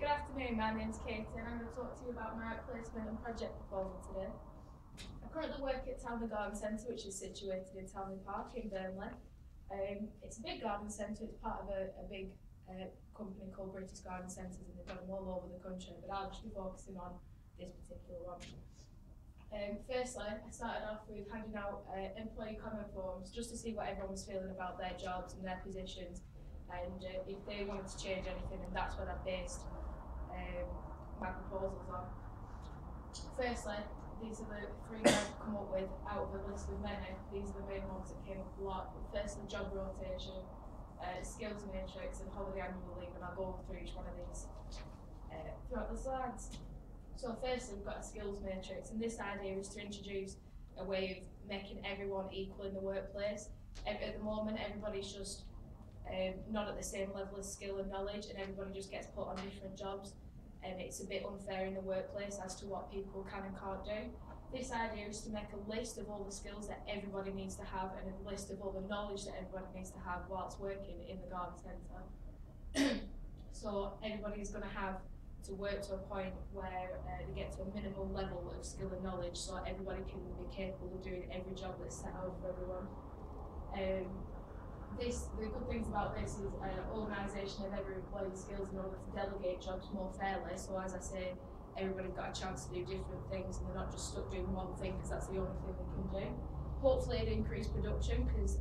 Good afternoon, my name's Katie and I'm going to talk to you about my placement and project proposal today. I currently work at Townley Garden Centre, which is situated in Townley Park in Burnley. It's a big garden centre, it's part of a big company called British Garden Centres, and they've got them all over the country, but I'll just be focusing on this particular one. Firstly, I started off with handing out employee comment forms just to see what everyone was feeling about their jobs and their positions, and if they wanted to change anything, and that's what I based my proposals on. Firstly, these are the three that I've come up with out of a list of many. These are the main ones that came up a lot. Firstly, job rotation, skills matrix, and holiday annual leave, and I'll go through each one of these throughout the slides. So firstly, we've got a skills matrix, and this idea is to introduce a way of making everyone equal in the workplace. At the moment, everybody's just not at the same level of skill and knowledge, and everybody just gets put on different jobs, and it's a bit unfair in the workplace as to what people can and can't do. This idea is to make a list of all the skills that everybody needs to have and a list of all the knowledge that everybody needs to have whilst working in the garden centre. So everybody's going to have to work to a point where they get to a minimal level of skill and knowledge, so everybody can be capable of doing every job that's set out for everyone. The good things about this is organisation of every employee's skills in order to delegate jobs more fairly. So as I say, everybody's got a chance to do different things and they're not just stuck doing one thing because that's the only thing they can do. Hopefully it increased production because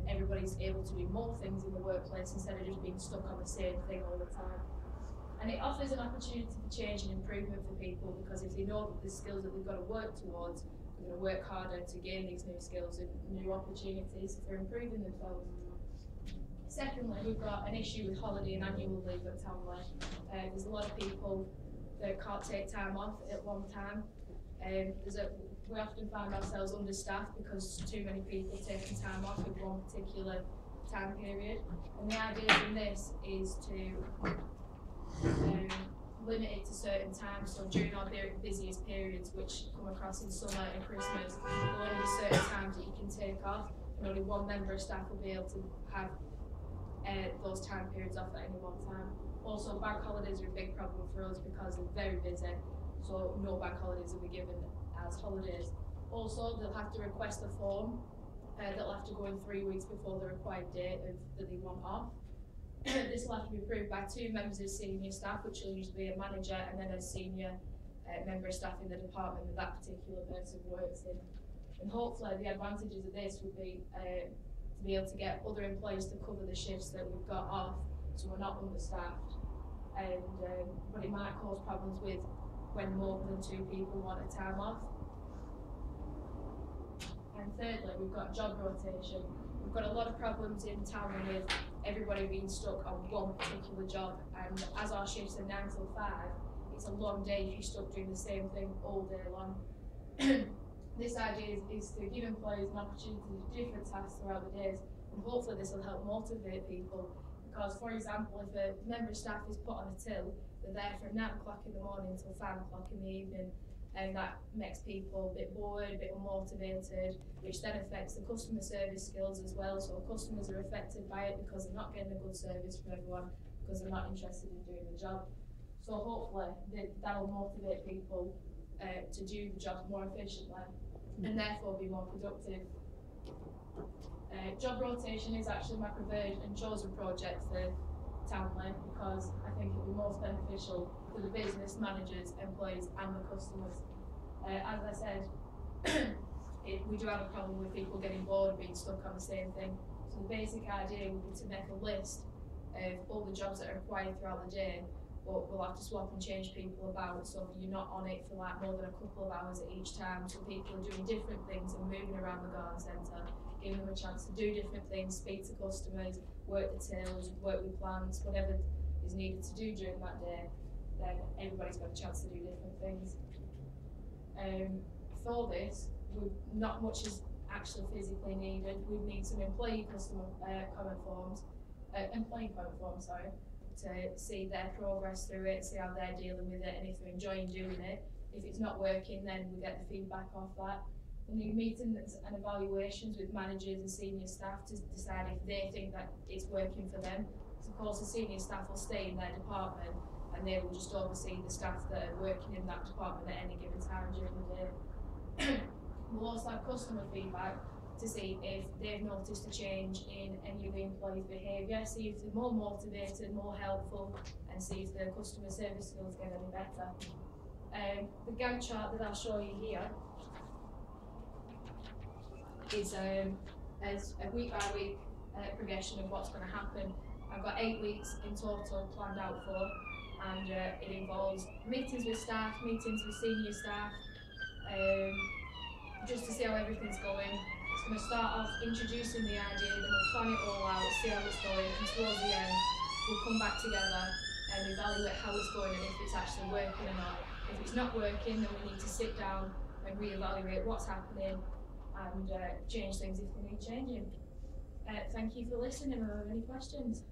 everybody's able to do more things in the workplace instead of just being stuck on the same thing all the time. And it offers an opportunity for change and improvement for people, because if they know that the skills that they've got to work towards, they're going to work harder to gain these new skills and new opportunities for improving themselves. Secondly, we've got an issue with holiday and annual leave at Townley. There's a lot of people that can't take time off at one time. We often find ourselves understaffed because too many people taking time off at one particular time period. And the idea in this is to limit it to certain times. So during our busiest periods, which come across in summer and Christmas, there'll only be certain times that you can take off, and only one member of staff will be able to have those time periods off at any one time. Also, bank holidays are a big problem for us because they're very busy, so no bank holidays will be given as holidays. Also, they'll have to request a form that'll have to go in 3 weeks before the required date that they want off. This will have to be approved by 2 members of senior staff, which will usually be a manager and then a senior member of staff in the department that that particular person works in. And hopefully the advantages of this would be to be able to get other employees to cover the shifts that we've got off, so we're not understaffed. And but it might cause problems with when more than 2 people want a time off. And thirdly, we've got job rotation. We've got a lot of problems in town with everybody being stuck on one particular job, and as our shifts are 9 till 5, it's a long day if you're stuck doing the same thing all day long. This idea is to give employees an opportunity to do different tasks throughout the days, and hopefully this will help motivate people, because for example, if a member of staff is put on a till, they're there from 9 o'clock in the morning till 5 o'clock in the evening, and that makes people a bit bored, a bit unmotivated, which then affects the customer service skills as well. So customers are affected by it because they're not getting a good service from everyone because they're not interested in doing the job. So hopefully that'll motivate people to do the job more efficiently and therefore be more productive. Job rotation is actually my preferred and chosen project for Townley because I think it'll be most beneficial for the business, managers, employees and the customers. As I said, we do have a problem with people getting bored of being stuck on the same thing. So the basic idea would be to make a list of all the jobs that are required throughout the day, but we'll have to swap and change people about, so you're not on it for like more than a couple of hours at each time, so people are doing different things and moving around the garden centre, giving them a chance to do different things, speak to customers, work the tills, work with plants, whatever is needed to do during that day. Then everybody's got a chance to do different things. For this, not much is actually physically needed. We need some employee comment forms, to see their progress through it, see how they're dealing with it, and if they're enjoying doing it. If it's not working, then we get the feedback off that. We need meetings and evaluations with managers and senior staff to decide if they think that it's working for them. So of course the senior staff will stay in their department and they will just oversee the staff that are working in that department at any given time during the day. We'll also have customer feedback to see if they've noticed a change in any of the employees' behaviour, see if they're more motivated, more helpful, and see if their customer service skills get any better. The Gantt chart that I'll show you here is as a week by week progression of what's going to happen. I've got 8 weeks in total planned out for, and it involves meetings with staff, meetings with senior staff, just to see how everything's going. It's going to start off introducing the idea, then we'll plan it all out, see how it's going, and towards the end we'll come back together and evaluate how it's going and if it's actually working or not. If it's not working, then we need to sit down and reevaluate what's happening and change things if they need changing. Thank you for listening. Are there any questions?